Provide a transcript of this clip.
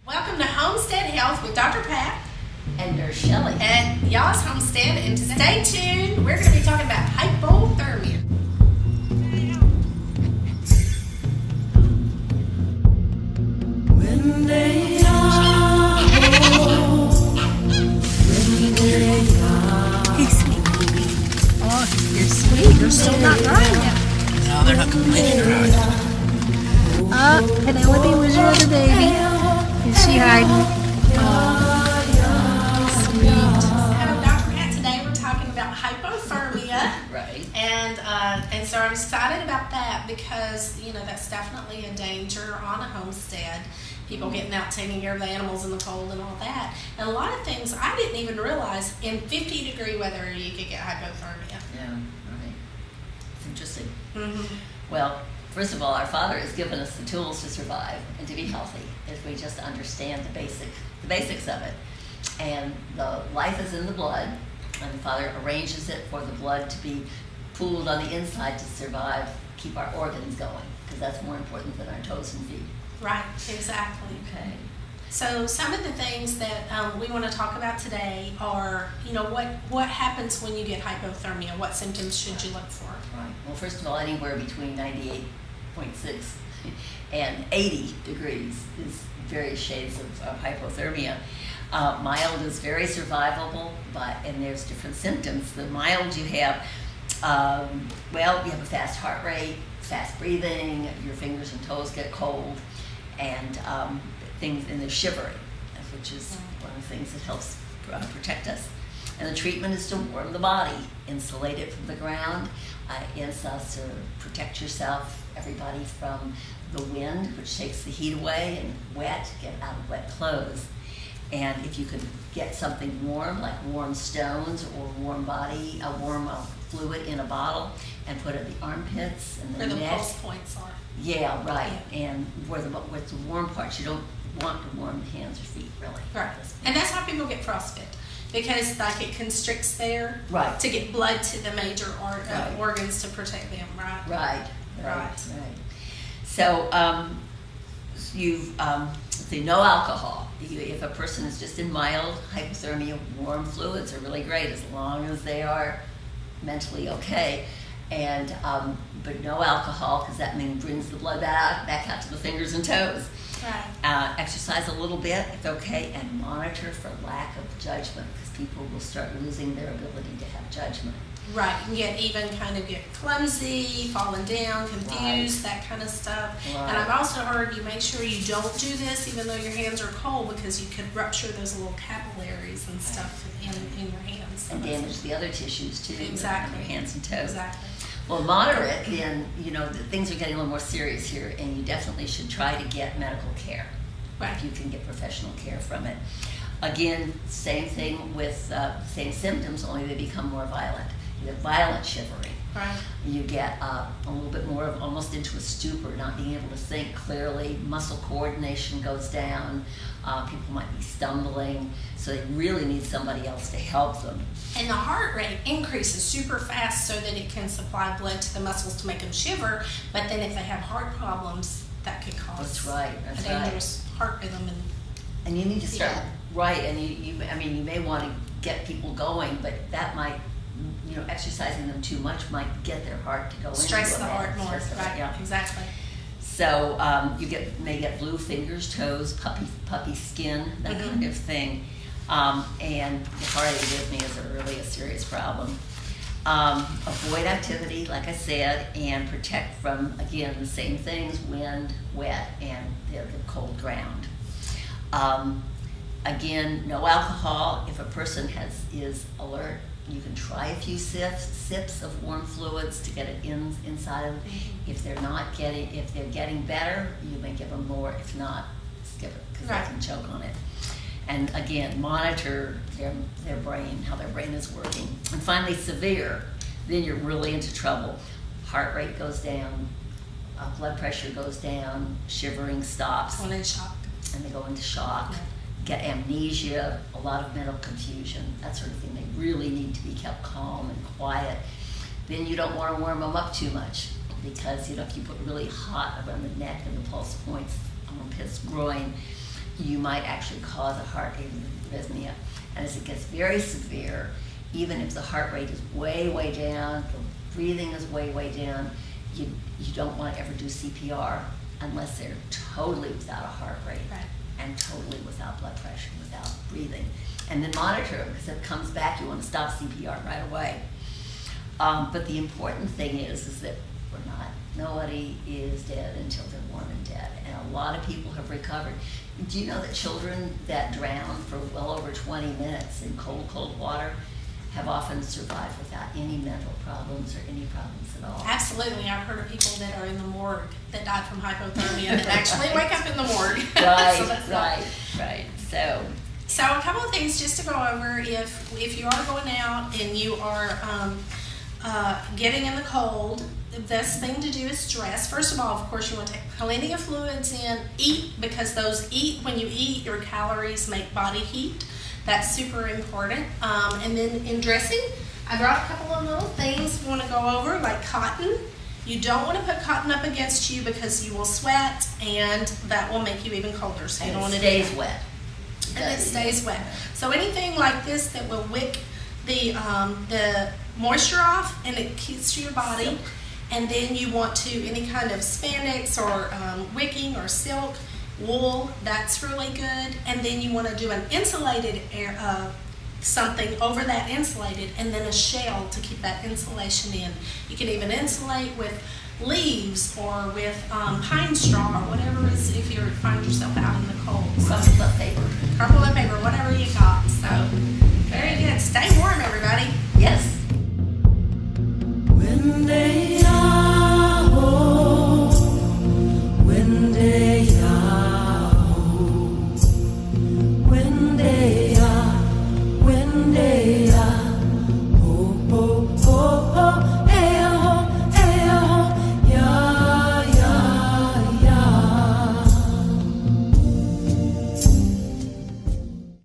Welcome to Homestead Health with Dr. Pat and Nurse Shelly. and y'all's Homestead. And stay tuned. We're going to be talking about hypothermia. When they are home, when they are He's sweet. Oh, you're sweet. You're still not crying yet. No, they're not complaining about it. Penelope, where's your other baby? Is she hiding? Dr. Pat, today we're talking about hypothermia. Right. And so I'm excited about that because, you know, that's definitely a danger on a homestead. People getting out taking care of the animals in the cold and all that. And a lot of things I didn't even realize in 50-degree weather you could get hypothermia. Yeah, right. It's interesting. Mm-hmm. Well, first of all, our Father has given us the tools to survive and to be healthy if we just understand the basics of it. And the life is in the blood, and the Father arranges it for the blood to be pooled on the inside to survive, keep our organs going, because that's more important than our toes and feet. Right, exactly. Okay. So some of the things that we want to talk about today are, you know, what happens when you get hypothermia? What symptoms should you look for? Right. Well, first of all, anywhere between 98.6 and 80 degrees is various shades of hypothermia. Mild is very survivable, and there's different symptoms. The mild you have, you have a fast heart rate, fast breathing, your fingers and toes get cold, and there's shivering, which is one of the things that helps protect us. And the treatment is to warm the body, insulate it from the ground, to protect yourself, everybody, from the wind, which takes the heat away, and get out of wet clothes. And if you could get something warm, like warm stones or warm fluid in a bottle, and put it in the armpits and the Where the neck. pulse points are. Yeah, right. Yeah. And where the warm parts, you don't want to warm the hands or feet, really. Right. And that's how people get frostbite, because like it constricts there Right. to get blood to the major Right. organs to protect them, right? Right. Right. So no alcohol. If a person is just in mild hypothermia, warm fluids are really great as long as they are mentally okay. And but no alcohol, because that brings the blood back out to the fingers and toes. Right. Exercise a little bit if okay, and monitor for lack of judgment, because people will start losing their ability to have judgment. Right, and yet even kind of get clumsy, falling down, confused, that kind of stuff. Right. And I've also heard you make sure you don't do this even though your hands are cold, because you could rupture those little capillaries and stuff in your hands. And damage the other tissues too. Exactly. Your hands and toes. Exactly. Well, moderate, then, things are getting a little more serious here, and you definitely should try to get medical care. Right. If you can get professional care from it. Again, same thing with same symptoms, only they become more violent. You have violent shivering. Right. You get a little bit more of almost into a stupor, not being able to think clearly. Muscle coordination goes down. People might be stumbling, so they really need somebody else to help them. And the heart rate increases super fast so that it can supply blood to the muscles to make them shiver. But then if they have heart problems, that could cause That's right. a dangerous heart rhythm. And you need to start Yeah. right. And you may want to get people going, but that might, exercising them too much might get their heart to go Stress into the a heart bad- more. stress the heart, Right. yeah. Exactly. So you may get blue fingers, toes, puppy skin, that kind of thing. And heart arrhythmia is really a serious problem. Avoid activity, like I said, and protect from, again, the same things: wind, wet, and the cold ground. Again, no alcohol. If a person is alert, you can try a few sips of warm fluids to get it inside of them. If they're getting better, you may give them more. If not, skip it, because Right. they can choke on it. And again, monitor their brain, how their brain is working. And finally, severe, then you're really into trouble. Heart rate goes down, blood pressure goes down, shivering stops, Going in shock. and they go into shock. Yeah. Get amnesia, a lot of mental confusion, that sort of thing. They really need to be kept calm and quiet. Then you don't want to warm them up too much, because if you put really hot around the neck and the pulse points, armpits, groin, you might actually cause a heart arrhythmia. And as it gets very severe, even if the heart rate is way, way down, the breathing is way, way down, you don't want to ever do CPR unless they're totally without a heart rate Right. and totally without blood pressure, without breathing. And then monitor them, because if it comes back, you want to stop CPR right away. But the important thing is that nobody is dead until they're warm and dead. And a lot of people have recovered. Do you know that children that drown for well over 20 minutes in cold, cold water have often survived without any mental problems or any problems at all? Absolutely. I've heard of people that are in the morgue that died from hypothermia that actually wake up in the morgue. Right, So that's not- right. So a couple of things just to go over. If you are going out and you are getting in the cold, the best thing to do is dress. First of all, of course, you want to take plenty of fluids in. Eat, because when you eat, your calories make body heat. That's super important. And then in dressing, I brought a couple of little things we want to go over, like cotton. You don't want to put cotton up against you because you will sweat, and that will make you even colder. So you don't And want it to do stays that. wet. And it stays wet. So anything like this that will wick the moisture off, and it keeps your body. Silk. And then you want to, any kind of spandex or wicking or silk, wool, that's really good. And then you want to do an insulated something over that insulated, and then a shell to keep that insulation in. You can even insulate with leaves or with pine straw or whatever is, if you find yourself out in the cold. So Crumpled up paper. crumple up paper, whatever you got. So